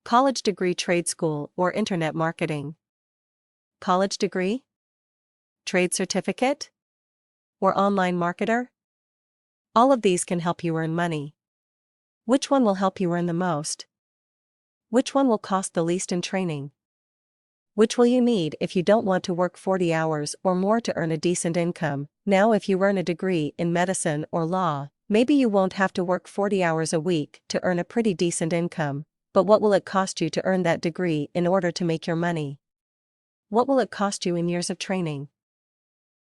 College degree, trade school, or internet marketing? College degree? Trade certificate? Or online marketer? All of these can help you earn money. Which one will help you earn the most? Which one will cost the least in training? Which will you need if you don't want to work 40 hours or more to earn a decent income? Now, if you earn a degree in medicine or law, maybe you won't have to work 40 hours a week to earn a pretty decent income, but what will it cost you to earn that degree in order to make your money? What will it cost you in years of training?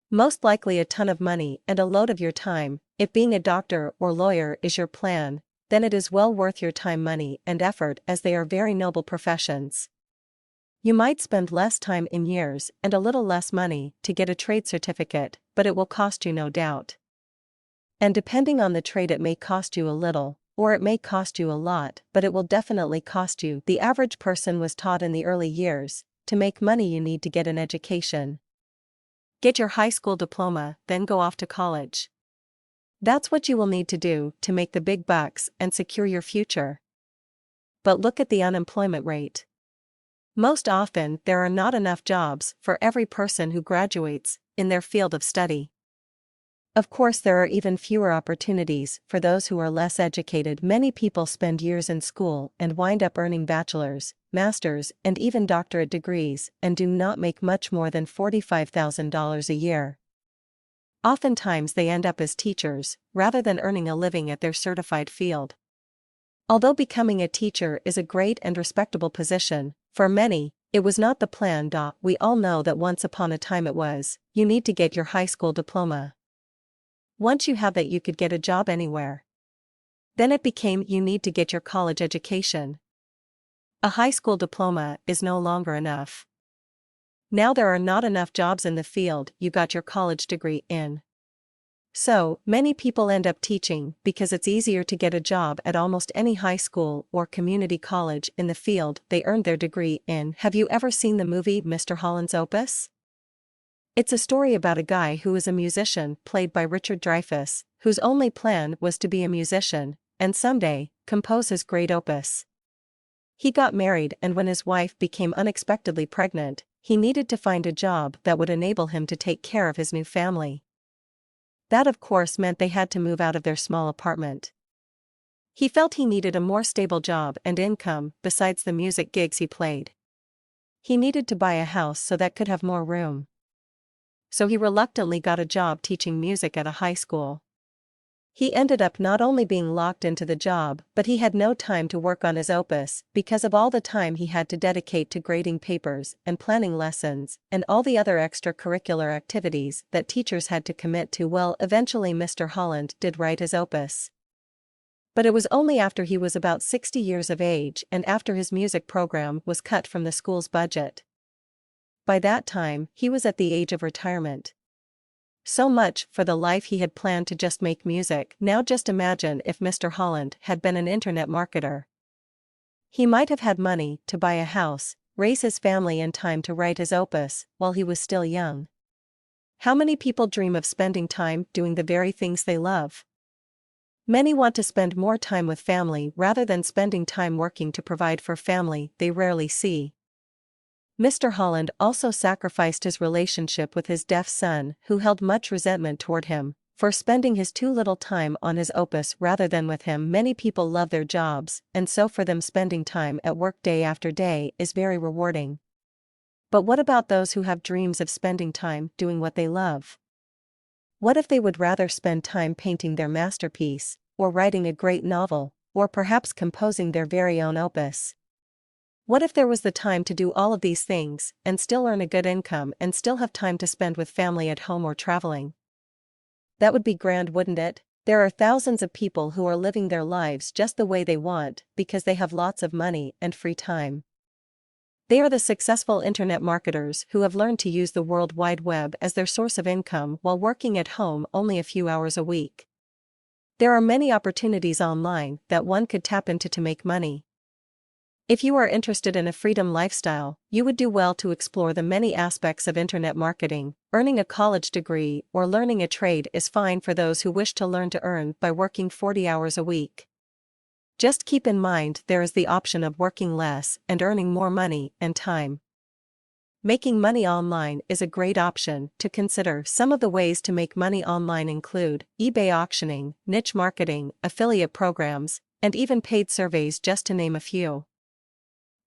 Most likely a ton of money and a load of your time. If being a doctor or lawyer is your plan, then it is well worth your time, money, and effort, as they are very noble professions. You might spend less time in years and a little less money to get a trade certificate, but it will cost you, no doubt. And depending on the trade, it may cost you a little, or it may cost you a lot, but it will definitely cost you. The average person was taught in the early years, to make money you need to get an education. Get your high school diploma, then go off to college. That's what you will need to do to make the big bucks and secure your future. But look at the unemployment rate. Most often, there are not enough jobs for every person who graduates in their field of study. Of course, there are even fewer opportunities for those who are less educated. Many people spend years in school and wind up earning bachelor's, master's, and even doctorate degrees and do not make much more than $45,000 a year. Oftentimes they end up as teachers, rather than earning a living at their certified field. Although becoming a teacher is a great and respectable position, for many, it was not the plan. We all know that once upon a time it was. You need to get your high school diploma. Once you have that, you could get a job anywhere. Then it became you need to get your college education. A high school diploma is no longer enough. Now there are not enough jobs in the field you got your college degree in. So, many people end up teaching because it's easier to get a job at almost any high school or community college in the field they earned their degree in. Have you ever seen the movie Mr. Holland's Opus? It's a story about a guy who is a musician, played by Richard Dreyfuss, whose only plan was to be a musician, and someday, compose his great opus. He got married, and when his wife became unexpectedly pregnant, he needed to find a job that would enable him to take care of his new family. That, of course, meant they had to move out of their small apartment. He felt he needed a more stable job and income besides the music gigs he played. He needed to buy a house so that could have more room. So he reluctantly got a job teaching music at a high school. He ended up not only being locked into the job, but he had no time to work on his opus because of all the time he had to dedicate to grading papers and planning lessons and all the other extracurricular activities that teachers had to commit to. Well, eventually Mr. Holland did write his opus. But it was only after he was about 60 years of age and after his music program was cut from the school's budget. By that time, he was at the age of retirement. So much for the life he had planned to just make music. Now just imagine if Mr. Holland had been an internet marketer. He might have had money to buy a house, raise his family, and time to write his opus while he was still young. How many people dream of spending time doing the very things they love? Many want to spend more time with family rather than spending time working to provide for family they rarely see. Mr. Holland also sacrificed his relationship with his deaf son, who held much resentment toward him for spending his too little time on his opus rather than with him. Many people love their jobs, and so for them spending time at work day after day is very rewarding. But what about those who have dreams of spending time doing what they love? What if they would rather spend time painting their masterpiece, or writing a great novel, or perhaps composing their very own opus? What if there was the time to do all of these things, and still earn a good income and still have time to spend with family at home or traveling? That would be grand, wouldn't it? There are thousands of people who are living their lives just the way they want because they have lots of money and free time. They are the successful internet marketers who have learned to use the World Wide Web as their source of income while working at home only a few hours a week. There are many opportunities online that one could tap into to make money. If you are interested in a freedom lifestyle, you would do well to explore the many aspects of internet marketing. Earning a college degree or learning a trade is fine for those who wish to learn to earn by working 40 hours a week. Just keep in mind there is the option of working less and earning more money and time. Making money online is a great option to consider. Some of the ways to make money online include eBay auctioning, niche marketing, affiliate programs, and even paid surveys, just to name a few.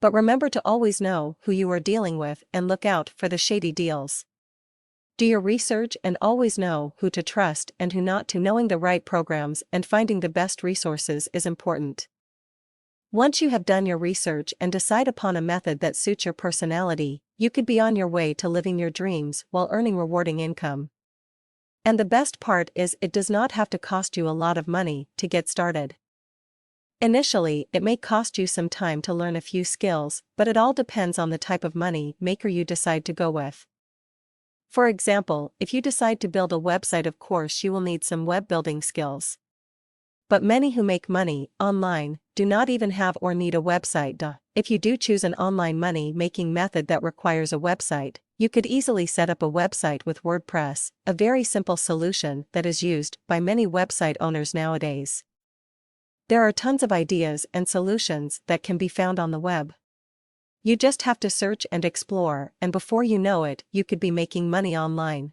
But remember to always know who you are dealing with and look out for the shady deals. Do your research and always know who to trust and who not to. Knowing the right programs and finding the best resources is important. Once you have done your research and decide upon a method that suits your personality, you could be on your way to living your dreams while earning rewarding income. And the best part is, it does not have to cost you a lot of money to get started. Initially, it may cost you some time to learn a few skills, but it all depends on the type of money maker you decide to go with. For example, if you decide to build a website, of course you will need some web building skills. But many who make money online do not even have or need a website. If you do choose an online money-making method that requires a website, you could easily set up a website with WordPress, a very simple solution that is used by many website owners nowadays. There are tons of ideas and solutions that can be found on the web. You just have to search and explore, and before you know it, you could be making money online.